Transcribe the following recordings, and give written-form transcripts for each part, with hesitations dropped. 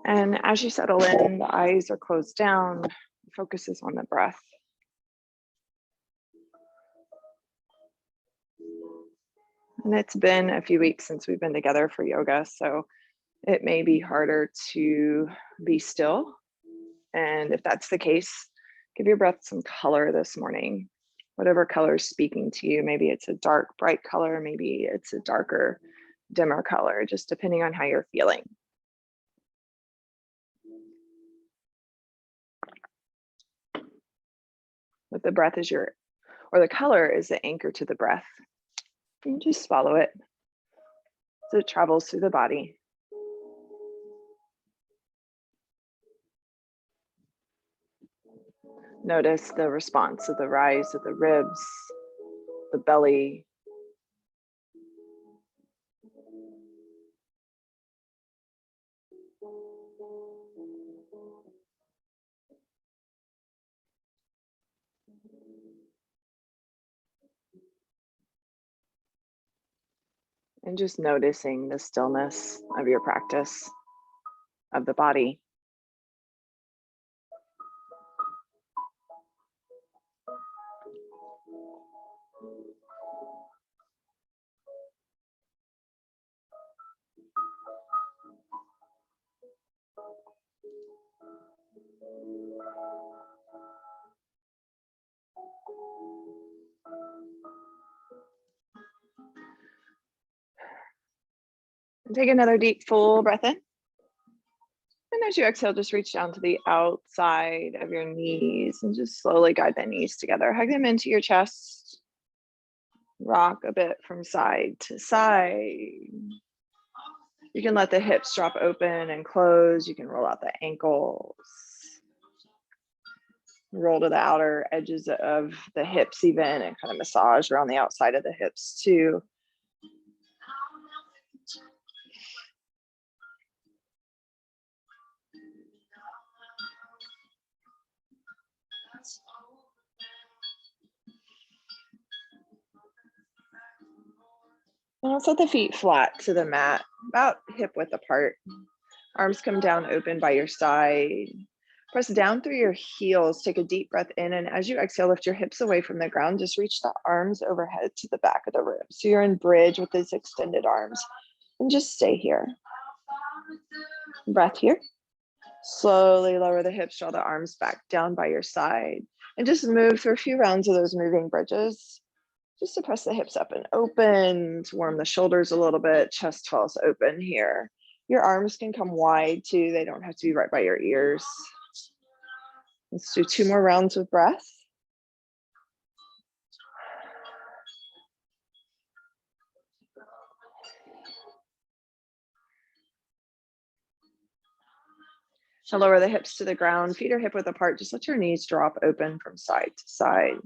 And as you settle in, the eyes are closed down, focus is on the breath. And it's been a few weeks since we've been together for yoga, so it may be harder to be still. And if that's the case, give your breath some color this morning. Whatever color is speaking to you, maybe it's a dark, bright color, maybe it's a darker, dimmer color, just depending on how you're feeling. But the breath is or the color is the anchor to the breath. You just follow it as it travels through the body. Notice the response of the rise of the ribs, the belly. And just noticing the stillness of your practice, of the body. And take another deep, full breath in. And as you exhale, just reach down to the outside of your knees and just slowly guide the knees together. Hug them into your chest. Rock a bit from side to side. You can let the hips drop open and close. You can roll out the ankles. Roll to the outer edges of the hips even, and kind of massage around the outside of the hips too. Now set the feet flat to the mat, about hip width apart. Arms come down open by your side. Press down through your heels, take a deep breath in, and as you exhale, lift your hips away from the ground. Just reach the arms overhead to the back of the ribs. So you're in bridge with these extended arms, and just stay here. Breath here. Slowly lower the hips, draw the arms back down by your side, and just move through a few rounds of those moving bridges. Just to press the hips up and open, to warm the shoulders a little bit, chest falls open here. Your arms can come wide too, they don't have to be right by your ears. Let's do 2 more rounds of breath. Now lower the hips to the ground, feet are hip width apart, just let your knees drop open from side to side.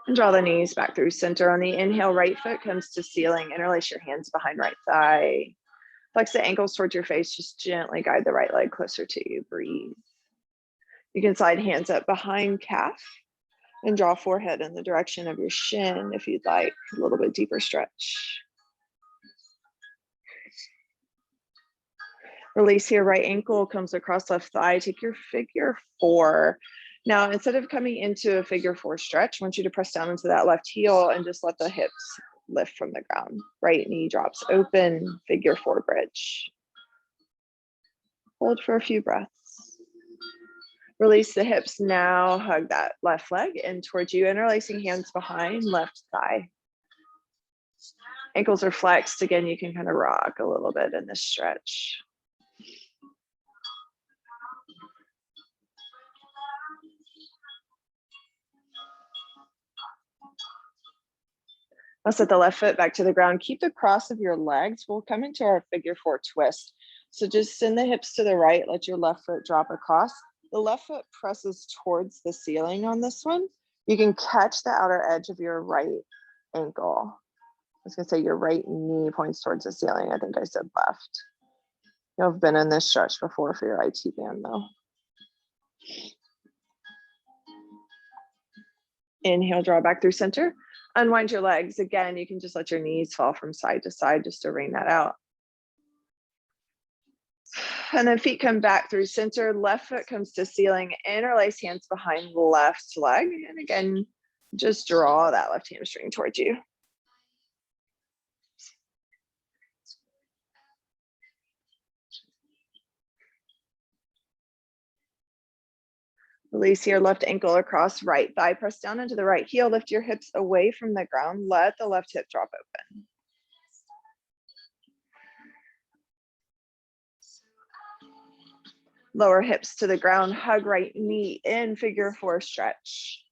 And draw the knees back through center. On the inhale, right foot comes to ceiling. Interlace your hands behind right thigh. Flex the ankles towards your face. Just gently guide the right leg closer to you. Breathe. You can slide hands up behind calf and draw forehead in the direction of your shin if you'd like. A little bit deeper stretch. Release here, right ankle comes across left thigh. Take your figure 4. Now, instead of coming into a figure 4 stretch, I want you to press down into that left heel and just let the hips lift from the ground. Right knee drops open, figure 4 bridge. Hold for a few breaths. Release the hips now, hug that left leg in towards you, interlacing hands behind left thigh. Ankles are flexed. Again, you can kind of rock a little bit in this stretch. I'll set the left foot back to the ground. Keep the cross of your legs. We'll come into our figure 4 twist. So just send the hips to the right. Let your left foot drop across. The left foot presses towards the ceiling on this one. You can catch the outer edge of your right ankle. I was gonna say your right knee points towards the ceiling. I think I said left. You'll have been in this stretch before for your IT band though. Inhale, draw back through center. Unwind your legs. Again, you can just let your knees fall from side to side just to wring that out. And then feet come back through center. Left foot comes to ceiling. Interlace hands behind left leg. And again, just draw that left hamstring towards you. Release your left ankle across right thigh. Press down into the right heel. Lift your hips away from the ground. Let the left hip drop open. Lower hips to the ground. Hug right knee in, figure four stretch.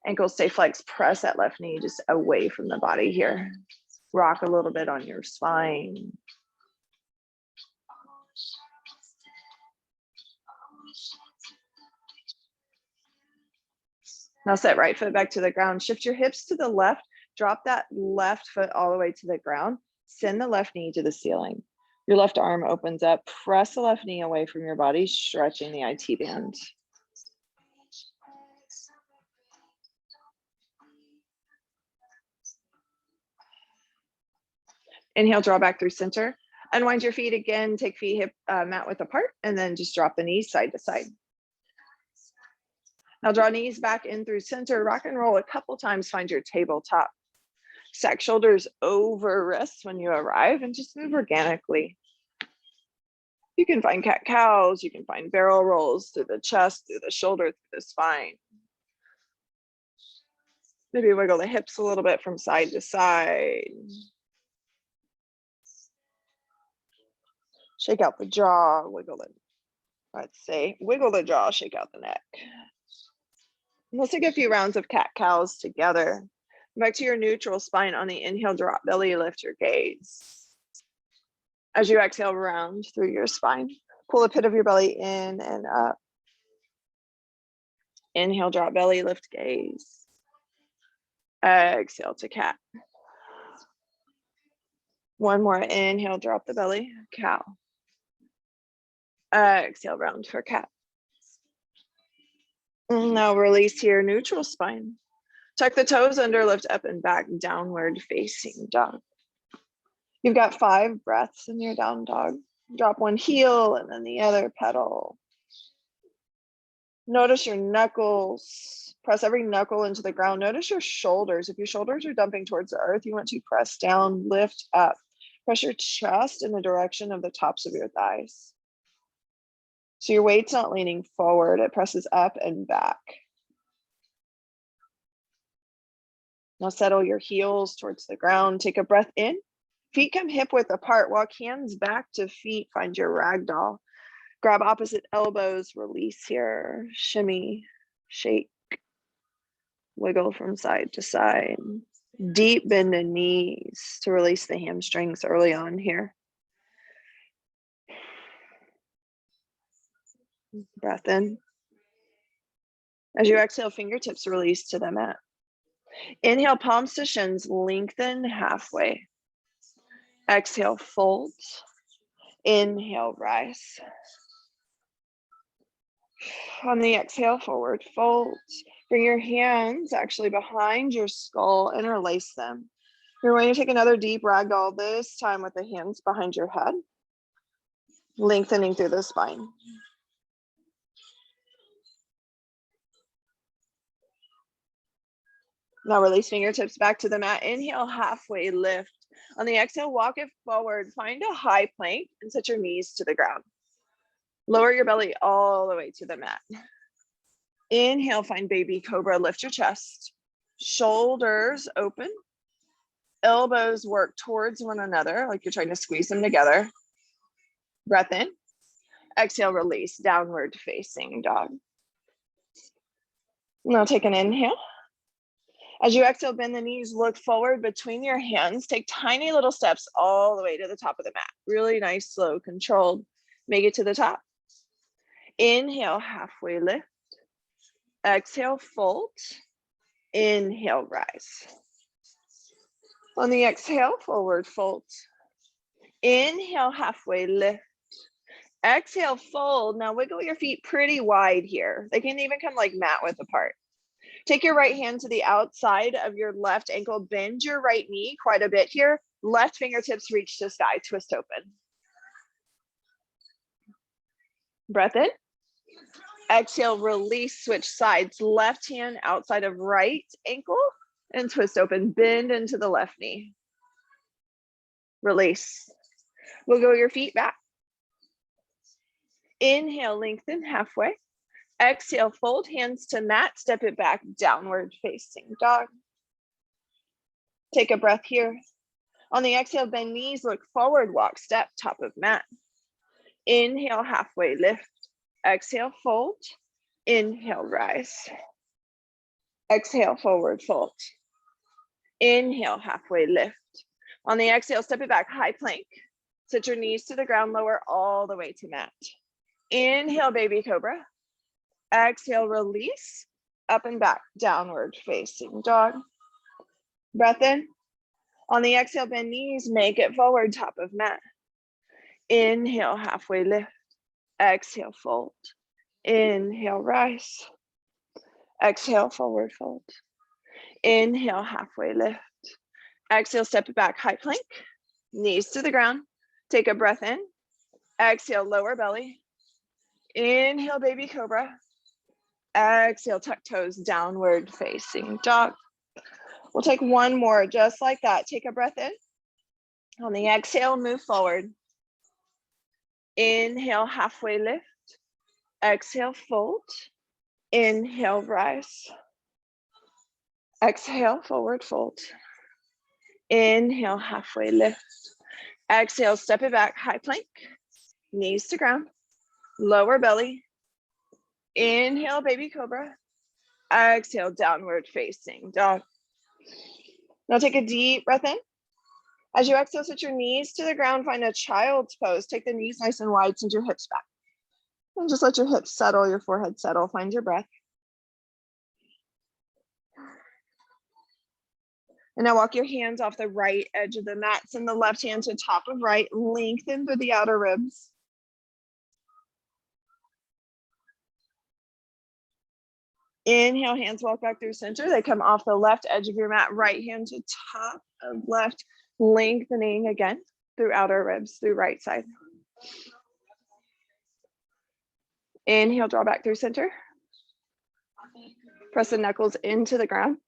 Ankles stay flexed. Press that left knee just away from the body here. Rock a little bit on your spine. Now set right foot back to the ground. Shift your hips to the left. Drop that left foot all the way to the ground. Send the left knee to the ceiling. Your left arm opens up. Press the left knee away from your body, stretching the IT band. Inhale, draw back through center. Unwind your feet again. Take feet hip mat width apart, and then just drop the knees side to side. Now draw knees back in through center. Rock and roll a couple times. Find your tabletop. Stack shoulders over wrists when you arrive, and just move organically. You can find cat cows. You can find barrel rolls through the chest, through the shoulder, through the spine. Maybe wiggle the hips a little bit from side to side. Shake out the jaw, wiggle it. Let's say, wiggle the jaw, shake out the neck. Let's take a few rounds of cat cows together. Back to your neutral spine. On the inhale, drop belly, lift your gaze. As you exhale, round through your spine. Pull the pit of your belly in and up. Inhale, drop belly, lift gaze. Exhale to cat. One more, inhale, drop the belly, cow. Exhale, round for cat. Now release here, neutral spine. Tuck the toes under, lift up and back, downward facing dog. You've got 5 breaths in your down dog. Drop one heel and then the other pedal. Notice your knuckles. Press every knuckle into the ground. Notice your shoulders. If your shoulders are dumping towards the earth, you want to press down, lift up. Press your chest in the direction of the tops of your thighs. So your weight's not leaning forward, it presses up and back. Now settle your heels towards the ground. Take a breath in. Feet come hip width apart. Walk hands back to feet. Find your ragdoll. Grab opposite elbows. Release here. Shimmy, shake, wiggle from side to side. Deep bend the knees to release the hamstrings early on here. Breath in. As you exhale, fingertips release to the mat. Inhale, palms to shins, lengthen halfway. Exhale, fold. Inhale, rise. On the exhale, forward fold. Bring your hands actually behind your skull, interlace them. You're going to take another deep ragdoll, this time with the hands behind your head, lengthening through the spine. Now release fingertips back to the mat. Inhale, halfway lift. On the exhale, walk it forward. Find a high plank and set your knees to the ground. Lower your belly all the way to the mat. Inhale, find baby cobra. Lift your chest. Shoulders open. Elbows work towards one another like you're trying to squeeze them together. Breath in. Exhale, release. Downward facing dog. Now take an inhale. As you exhale, bend the knees, look forward between your hands. Take tiny little steps all the way to the top of the mat. Really nice, slow, controlled. Make it to the top. Inhale, halfway lift. Exhale, fold. Inhale, rise. On the exhale, forward fold. Inhale, halfway lift. Exhale, fold. Now wiggle your feet pretty wide here. They can even come like mat width apart. Take your right hand to the outside of your left ankle, bend your right knee quite a bit here. Left fingertips reach to sky, twist open. Breath in. Exhale, release, switch sides. Left hand outside of right ankle and twist open, bend into the left knee. Release. Wiggle your feet back. Inhale, lengthen halfway. Exhale, fold hands to mat, step it back, downward facing dog. Take a breath here. On the exhale, bend knees, look forward, walk, step, top of mat. Inhale, halfway lift. Exhale, fold. Inhale, rise. Exhale, forward fold. Inhale, halfway lift. On the exhale, step it back, high plank. Sit your knees to the ground, lower all the way to mat. Inhale, baby cobra. Exhale, release, up and back, downward facing dog. Breath in. On the exhale, bend knees, make it forward, top of mat. Inhale, halfway lift. Exhale, fold. Inhale, rise. Exhale, forward fold. Inhale, halfway lift. Exhale, step it back, high plank. Knees to the ground. Take a breath in. Exhale, lower belly. Inhale, baby cobra. Exhale, tuck toes, downward facing dog. We'll take one more just like that. Take a breath in. On the exhale, move forward. Inhale, halfway lift. Exhale, fold. Inhale, rise. Exhale, forward fold. Inhale, halfway lift. Exhale, step it back, high plank. Knees to ground. Lower belly. Inhale, baby cobra. Exhale, downward facing dog. Now take a deep breath in. As you exhale, sit your knees to the ground, find a child's pose. Take the knees nice and wide, send your hips back. And just let your hips settle, your forehead settle, find your breath. And now walk your hands off the right edge of the mat, send the left hand to top of right, lengthen through the outer ribs. Inhale, hands walk back through center. They come off the left edge of your mat, right hand to top of left, lengthening again through outer ribs, through right side. Inhale, draw back through center. Press the knuckles into the ground.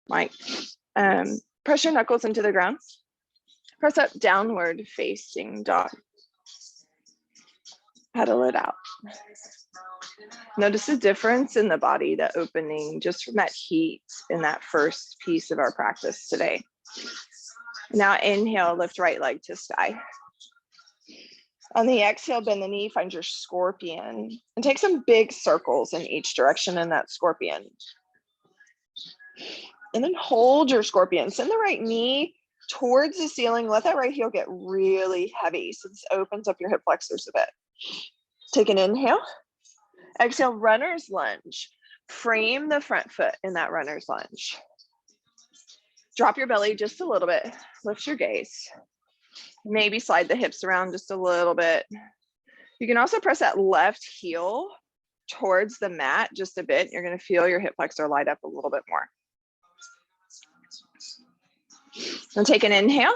Mike, press your knuckles into the ground. Press up, downward facing dog. Pedal it out. Notice the difference in the body, the opening, just from that heat in that first piece of our practice today. Now inhale, lift right leg to sky. On the exhale, bend the knee, find your scorpion, and take some big circles in each direction in that scorpion. And then hold your scorpion. Send the right knee towards the ceiling. Let that right heel get really heavy. So this opens up your hip flexors a bit. Take an inhale. Exhale, runner's lunge. Frame the front foot in that runner's lunge. Drop your belly just a little bit. Lift your gaze. Maybe slide the hips around just a little bit. You can also press that left heel towards the mat just a bit. You're going to feel your hip flexor light up a little bit more. And take an inhale.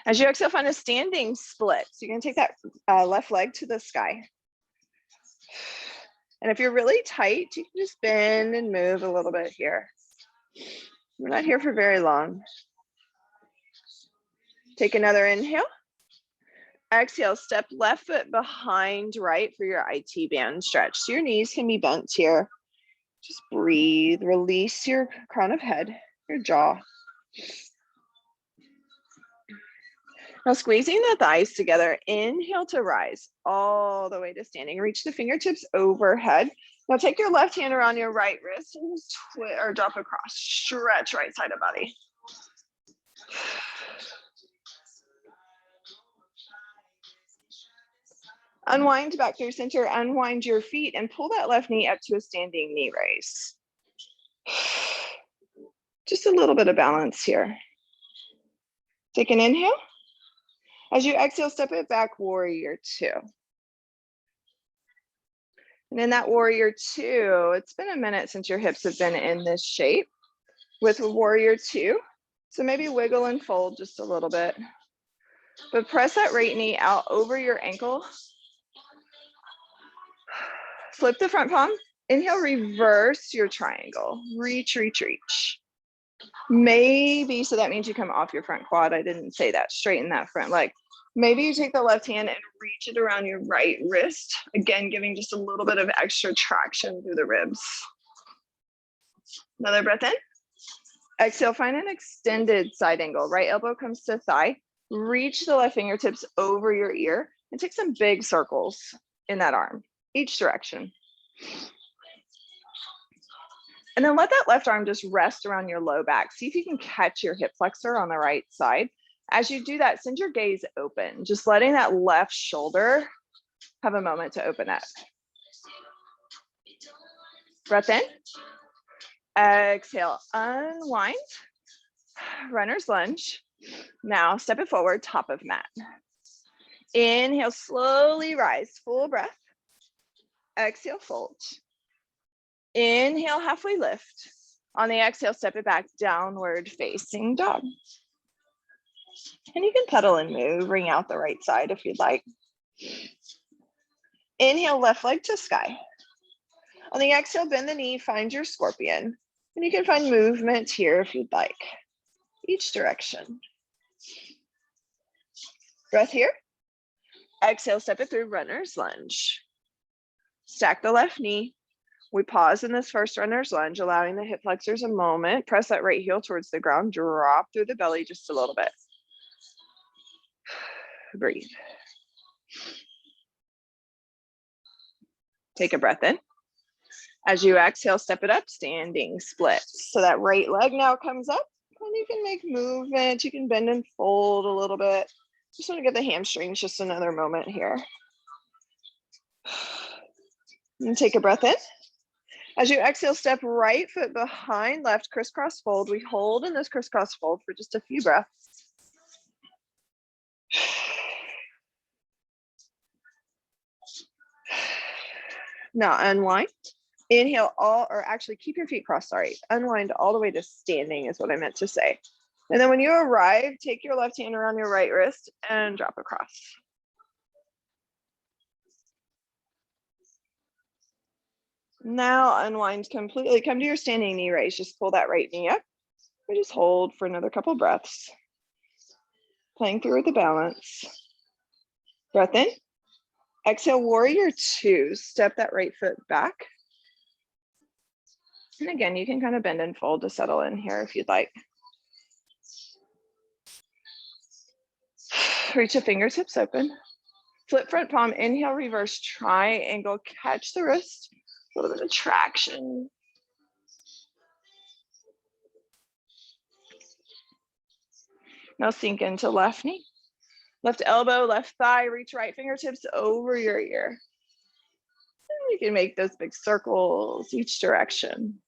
As you exhale, find a standing split. So you're going to take that left leg to the sky. And if you're really tight, you can just bend and move a little bit here. We're not here for very long. Take another inhale. Exhale, step left foot behind right for your IT band stretch. So your knees can be bent here. Just breathe, release your crown of head, your jaw. Now squeezing the thighs together, inhale to rise all the way to standing. Reach the fingertips overhead. Now take your left hand around your right wrist and just or drop across. Stretch right side of body. Unwind back through center, unwind your feet and pull that left knee up to a standing knee raise. Just a little bit of balance here. Take an inhale. As you exhale, step it back, warrior two. And in that warrior two, it's been a minute since your hips have been in this shape with warrior two. So maybe wiggle and fold just a little bit, but press that right knee out over your ankle. Flip the front palm. Inhale, reverse your triangle. Reach, reach, reach. Maybe, so that means you come off your front quad. I didn't say that. Straighten that front leg. Maybe you take the left hand and reach it around your right wrist. Again, giving just a little bit of extra traction through the ribs. Another breath in. Exhale, find an extended side angle. Right elbow comes to thigh. Reach the left fingertips over your ear and take some big circles in that arm, each direction. And then let that left arm just rest around your low back. See if you can catch your hip flexor on the right side. As you do that, send your gaze open, just letting that left shoulder have a moment to open up. Breath in. Exhale, unwind, runner's lunge. Now step it forward, top of mat. Inhale, slowly rise, full breath. Exhale, fold. Inhale, halfway lift. On the exhale, step it back, downward facing dog. And you can pedal and move, bring out the right side if you'd like. Inhale, left leg to sky. On the exhale, bend the knee, find your scorpion. And you can find movement here if you'd like, each direction. Breath here. Exhale, step it through, runner's lunge. Stack the left knee. We pause in this first runner's lunge, allowing the hip flexors a moment. Press that right heel towards the ground, drop through the belly just a little bit. Breathe. Take a breath in. As you exhale, step it up, standing splits. So that right leg now comes up, and you can make movement. You can bend and fold a little bit. Just want to give the hamstrings just another moment here. And take a breath in. As you exhale, step right foot behind left, crisscross fold. We hold in this crisscross fold for just a few breaths. Now unwind. Inhale actually keep your feet crossed, sorry. Unwind all the way to standing is what I meant to say. And then when you arrive, take your left hand around your right wrist and drop across. Now unwind completely. Come to your standing knee raise. Just pull that right knee up. We just hold for another couple breaths. Playing through with the balance. Breath in. Exhale, warrior two. Step that right foot back. And again, you can kind of bend and fold to settle in here if you'd like. Reach the fingertips open. Flip front palm, inhale, reverse triangle. Catch the wrist. A little bit of traction. Now sink into left knee. Left elbow, left thigh, reach right fingertips over your ear. And you can make those big circles each direction.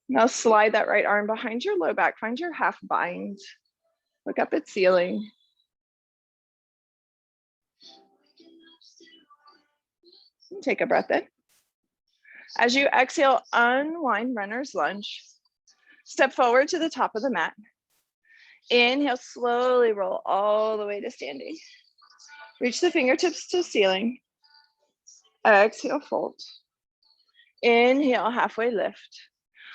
Now slide that right arm behind your low back. Find your half bind. Look up at ceiling. And take a breath in. As you exhale, unwind, runner's lunge. Step forward to the top of the mat. Inhale, slowly roll all the way to standing. Reach the fingertips to ceiling. Exhale, fold. Inhale, halfway lift.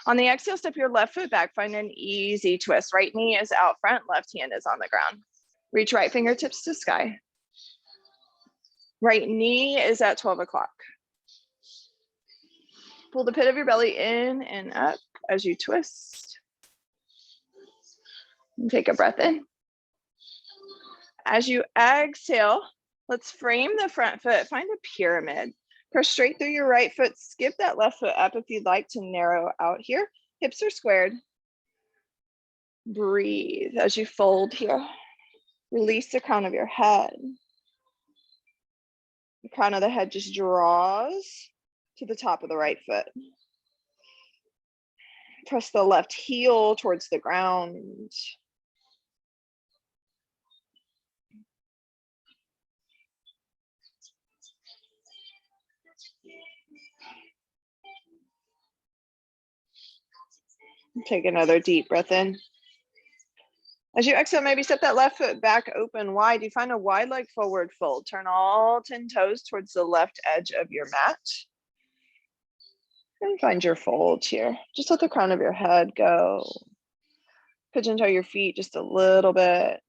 On the exhale, step your left foot back. Find an easy twist. Right knee is out front, left hand is on the ground. Reach right fingertips to sky. Right knee is at 12 o'clock. Pull the pit of your belly in and up as you twist. And take a breath in. As you exhale, let's frame the front foot. Find a pyramid. Press straight through your right foot. Skip that left foot up if you'd like to narrow out here. Hips are squared. Breathe as you fold here. Release the crown of your head. The crown of the head just draws to the top of the right foot. Press the left heel towards the ground. Take another deep breath in. As you exhale, maybe step that left foot back open wide. You find a wide leg forward fold. Turn all 10 toes towards the left edge of your mat. And find your fold here. Just let the crown of your head go. Pigeon toe your feet just a little bit.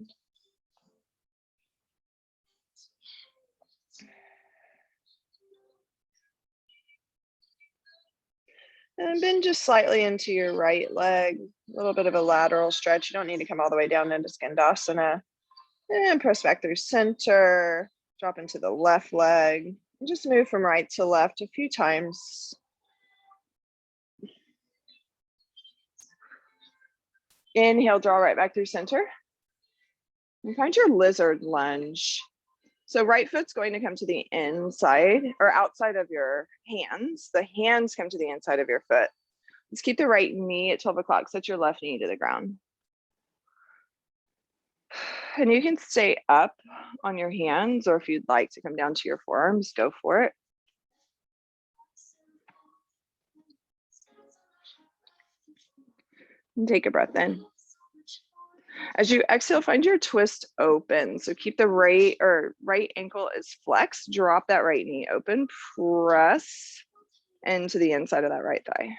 And bend just slightly into your right leg. A little bit of a lateral stretch. You don't need to come all the way down into Skandasana. And press back through center. Drop into the left leg. And just move from right to left a few times. Inhale, draw right back through center. And find your lizard lunge. So right foot's going to come to the inside or outside of your hands. The hands come to the inside of your foot. Let's keep the right knee at 12 o'clock. Set your left knee to the ground. And you can stay up on your hands, or if you'd like to come down to your forearms, go for it. And take a breath in. As you exhale, find your twist open. So keep the right ankle is flexed. Drop that right knee open. Press into the inside of that right thigh.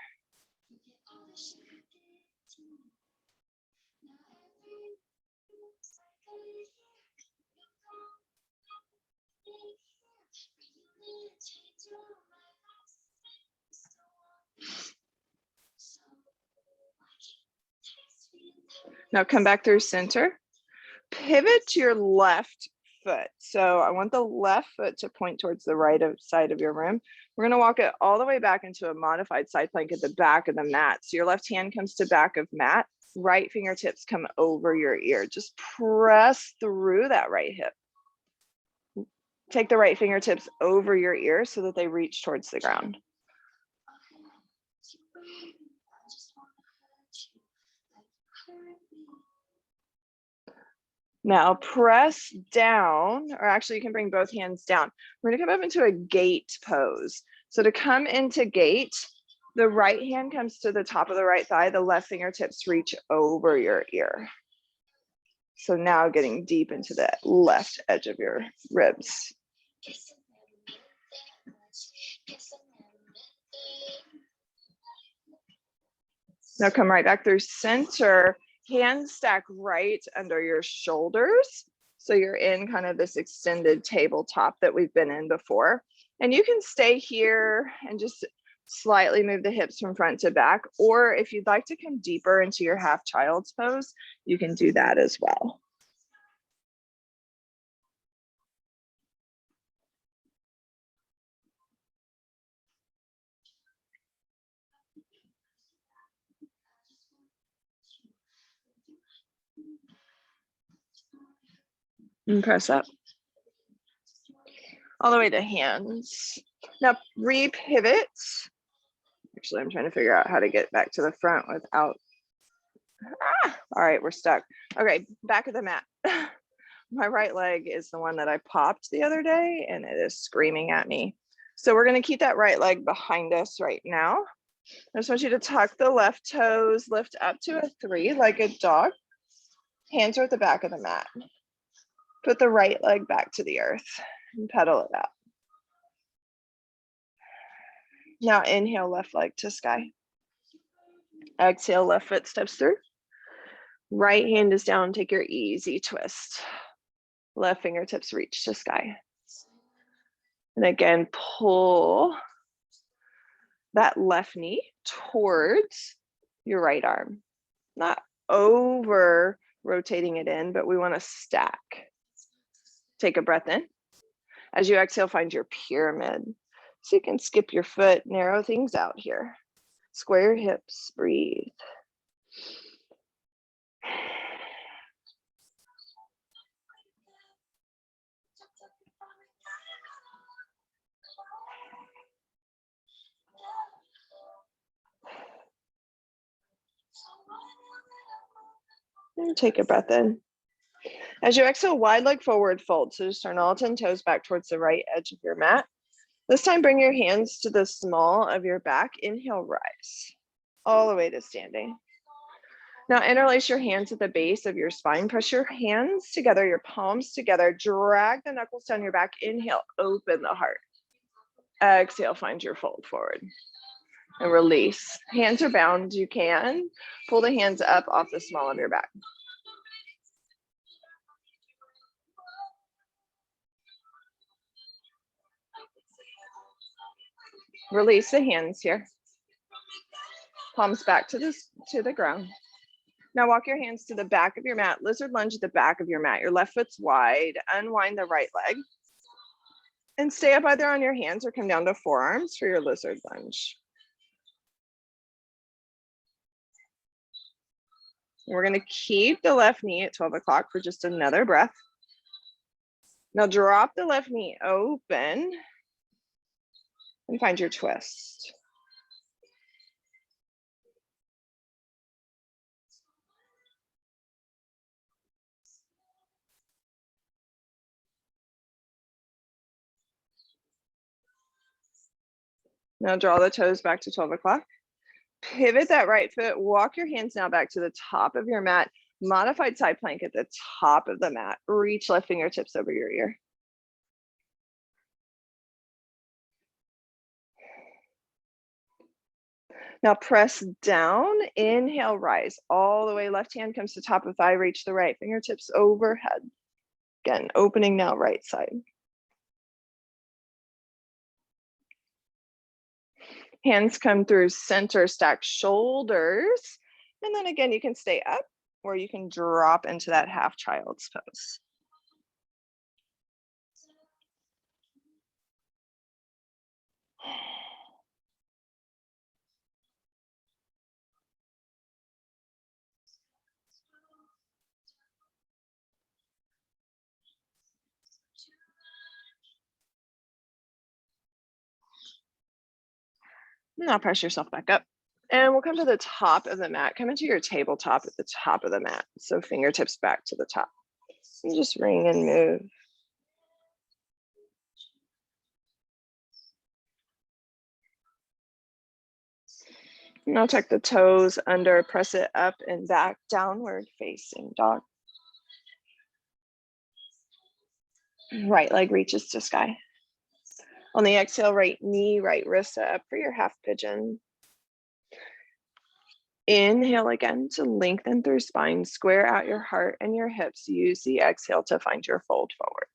Now come back through center. Pivot to your left foot. So I want the left foot to point towards the right side of your room. We're going to walk it all the way back into a modified side plank at the back of the mat. So your left hand comes to back of mat. Right fingertips come over your ear. Just press through that right hip. Take the right fingertips over your ear so that they reach towards the ground. Now press down, or actually you can bring both hands down. We're gonna come up into a gate pose. So to come into gate, the right hand comes to the top of the right thigh, the left fingertips reach over your ear. So now getting deep into the left edge of your ribs. Now come right back through center. Hands stack right under your shoulders. So you're in kind of this extended tabletop that we've been in before. And you can stay here and just slightly move the hips from front to back. Or if you'd like to come deeper into your half child's pose, you can do that as well. And press up. All the way to hands. Now re-pivot. Actually, I'm trying to figure out how to get back to the front without. All right, we're stuck. Okay, back of the mat. My right leg is the one that I popped the other day and it is screaming at me. So we're going to keep that right leg behind us right now. I just want you to tuck the left toes, lift up to a three-legged dog. Hands are at the back of the mat. Put the right leg back to the earth and pedal it out. Now inhale, left leg to sky. Exhale, left foot steps through. Right hand is down, take your easy twist. Left fingertips reach to sky. And again, pull that left knee towards your right arm. Not over rotating it in, but we want to stack. Take a breath in. As you exhale, find your pyramid. So you can skip your foot, narrow things out here. Square your hips, breathe. And take a breath in. As you exhale, wide leg forward fold. So just turn all 10 toes back towards the right edge of your mat. This time, bring your hands to the small of your back. Inhale, rise all the way to standing. Now interlace your hands at the base of your spine. Press your hands together, your palms together. Drag the knuckles down your back. Inhale, open the heart. Exhale, find your fold forward. And release. Hands are bound. You can pull the hands up off the small of your back. Release the hands here. Palms back to the ground. Now walk your hands to the back of your mat. Lizard lunge at the back of your mat. Your left foot's wide. Unwind the right leg. And stay up either on your hands or come down to forearms for your lizard lunge. We're going to keep the left knee at 12 o'clock for just another breath. Now drop the left knee open and find your twist. Now draw the toes back to 12 o'clock. Pivot that right foot. Walk your hands now back to the top of your mat. Modified side plank at the top of the mat. Reach left fingertips over your ear. Now press down, inhale, rise all the way. Left hand comes to top of thigh, reach the right, fingertips overhead. Again, opening now, right side. Hands come through center, stack shoulders. And then again, you can stay up or you can drop into that half child's pose. Now press yourself back up. And we'll come to the top of the mat. Come into your tabletop at the top of the mat. So fingertips back to the top. And just ring and move. Now tuck the toes under, press it up and back, downward facing dog. Right leg reaches to sky. On the exhale, right knee, right wrist up for your half pigeon. Inhale again to lengthen through spine, square out your heart and your hips. Use the exhale to find your fold forward.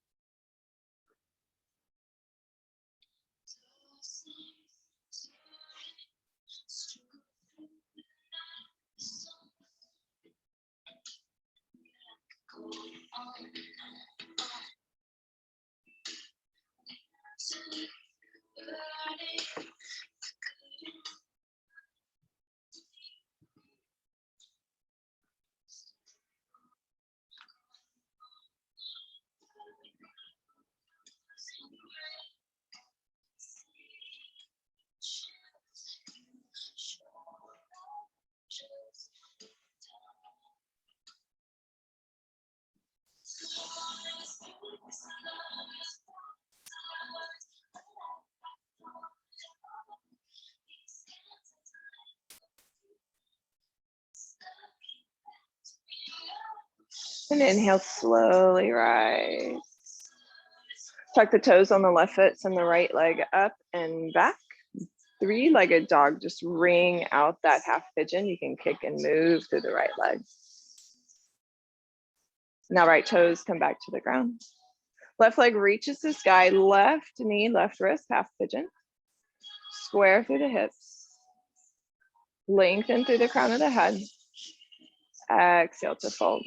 And inhale, slowly rise. Tuck the toes on the left foot, send the right leg up and back. Three-legged dog, just ring out that half pigeon. You can kick and move through the right leg. Now right toes come back to the ground. Left leg reaches the sky, left knee, left wrist, half pigeon. Square through the hips. Lengthen through the crown of the head. Exhale to fold.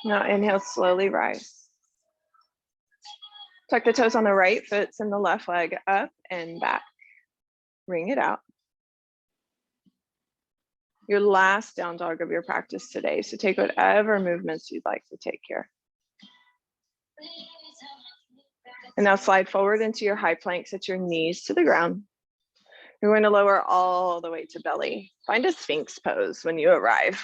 Now inhale, slowly rise. Tuck the toes on the right foot, send the left leg up and back. Ring it out. Your last down dog of your practice today. So take whatever movements you'd like to take here. And now slide forward into your high plank, set your knees to the ground. You're going to lower all the way to belly. Find a Sphinx pose when you arrive.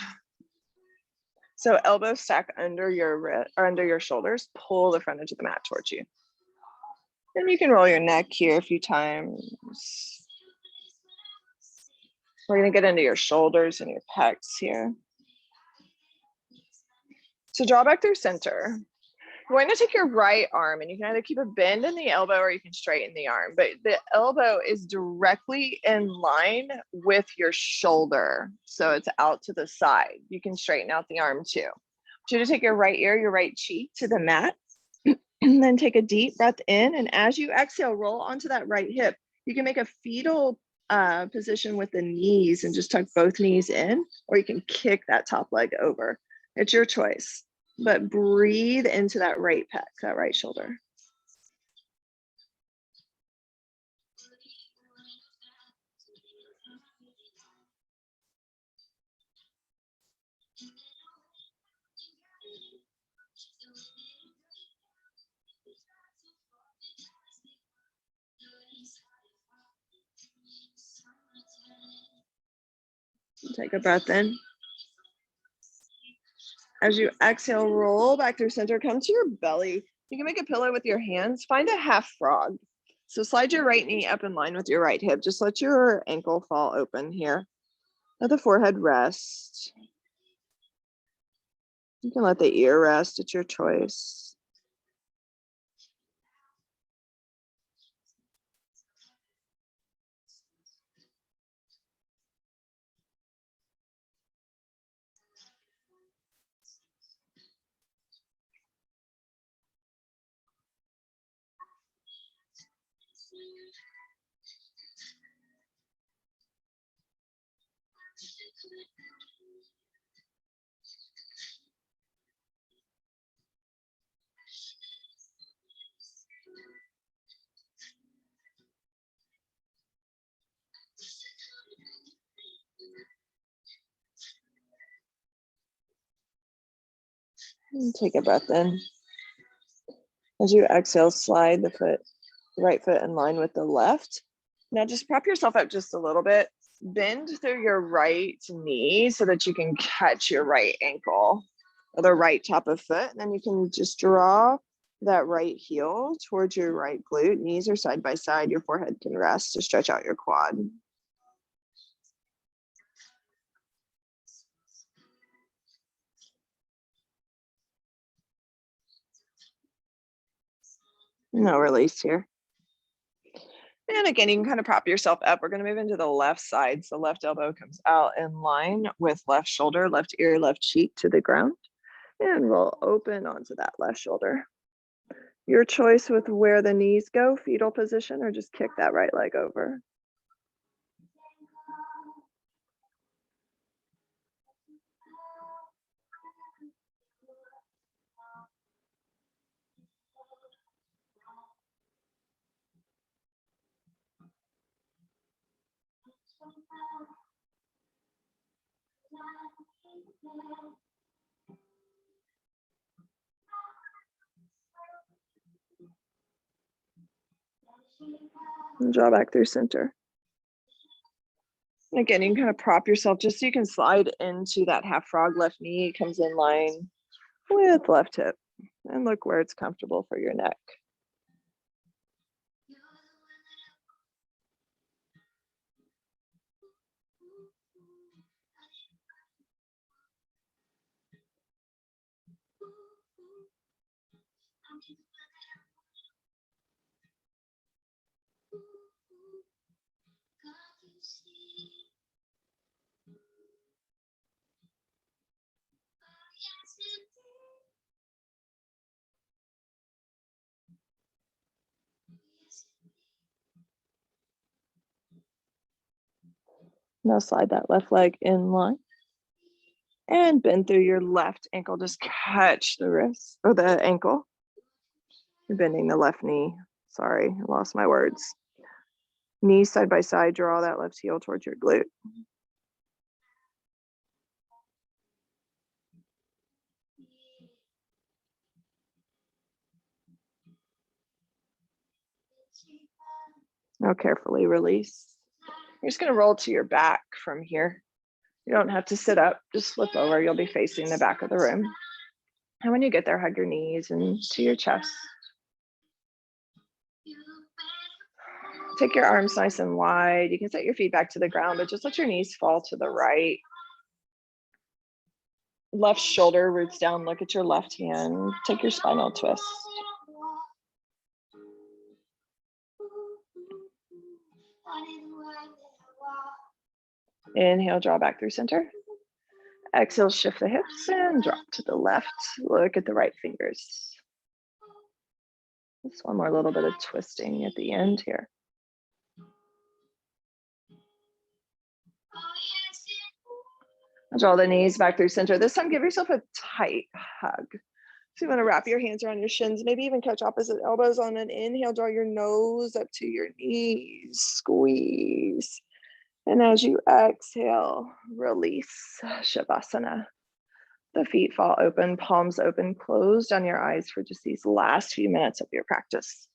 So elbows stack under your wrist or under your shoulders, pull the front edge of the mat towards you. And you can roll your neck here a few times. We're going to get into your shoulders and your pecs here. So draw back through center. You're going to take your right arm and you can either keep a bend in the elbow or you can straighten the arm, but the elbow is directly in line with your shoulder. So it's out to the side. You can straighten out the arm too. I want you to take your right ear, your right cheek to the mat, and then take a deep breath in. And as you exhale, roll onto that right hip. You can make a fetal position with the knees and just tuck both knees in, or you can kick that top leg over. It's your choice, but breathe into that right pec, that right shoulder. Take a breath in. As you exhale, roll back through center, come to your belly. You can make a pillow with your hands. Find a half frog. So slide your right knee up in line with your right hip. Just let your ankle fall open here. Let the forehead rest. You can let the ear rest, it's your choice. And take a breath in. As you exhale, slide the right foot in line with the left. Now just prop yourself up just a little bit. Bend through your right knee so that you can catch your right ankle or the right top of foot. And then you can just draw that right heel towards your right glute. Knees are side by side. Your forehead can rest to stretch out your quad. No release here. And again, you can kind of prop yourself up. We're going to move into the left side. So left elbow comes out in line with left shoulder, left ear, left cheek to the ground. And roll open onto that left shoulder. Your choice with where the knees go, fetal position, or just kick that right leg over. And draw back through center. And again, you can kind of prop yourself just so you can slide into that half frog. Left knee comes in line with left hip. And look where it's comfortable for your neck. Now slide that left leg in line. And bend through your left ankle. Just catch the wrist or the ankle. You're bending the left knee. Sorry, I lost my words. Knees side by side, draw that left heel towards your glute. Now carefully release. You're just going to roll to your back from here. You don't have to sit up, just flip over. You'll be facing the back of the room. And when you get there, hug your knees into your chest. Take your arms nice and wide. You can set your feet back to the ground, but just let your knees fall to the right. Left shoulder roots down, look at your left hand. Take your spinal twist. Inhale, draw back through center. Exhale, shift the hips and drop to the left. Look at the right fingers. Just one more little bit of twisting at the end here. Draw the knees back through center. This time, give yourself a tight hug. So you want to wrap your hands around your shins, maybe even catch opposite elbows on an inhale. Draw your nose up to your knees. Squeeze. And as you exhale, release. Shavasana. The feet fall open, palms open. Close down your eyes for just these last few minutes of your practice.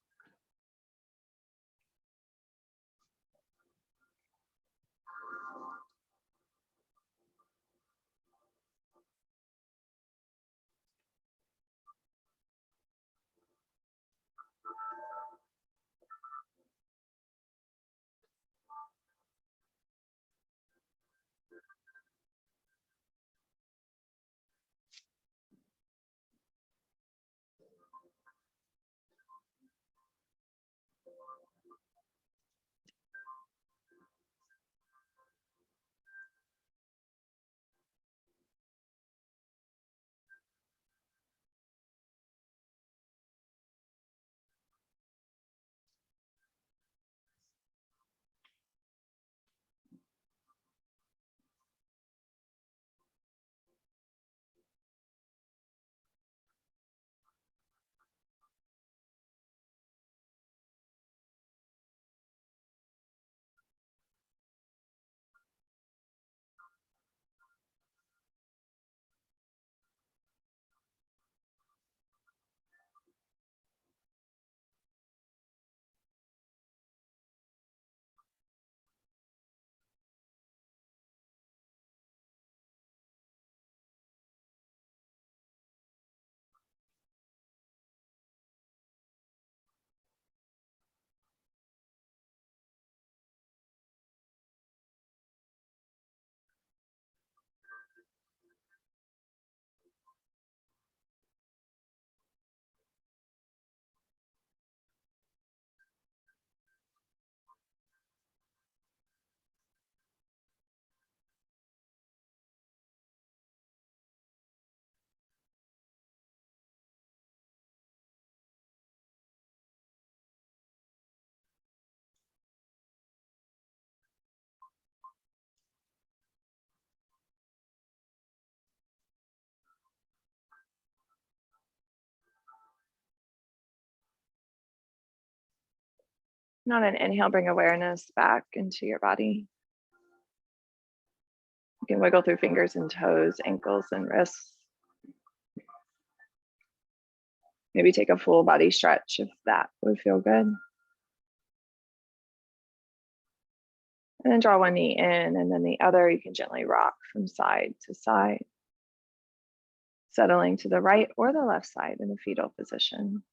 And on an inhale, bring awareness back into your body. You can wiggle through fingers and toes, ankles and wrists. Maybe take a full body stretch if that would feel good. And then draw one knee in and then the other. You can gently rock from side to side, settling to the right or the left side in the fetal position.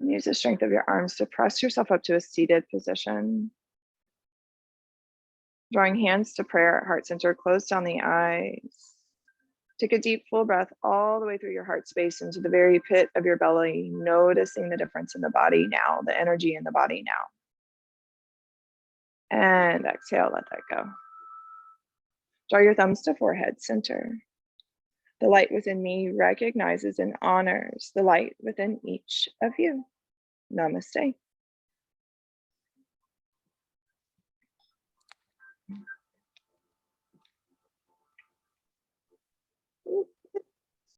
And use the strength of your arms to press yourself up to a seated position. Drawing hands to prayer at heart center, close down the eyes. Take a deep, full breath all the way through your heart space into the very pit of your belly, noticing the difference in the body now, the energy in the body now. And exhale, let that go. Draw your thumbs to forehead center. The light within me recognizes and honors the light within each of you. Namaste.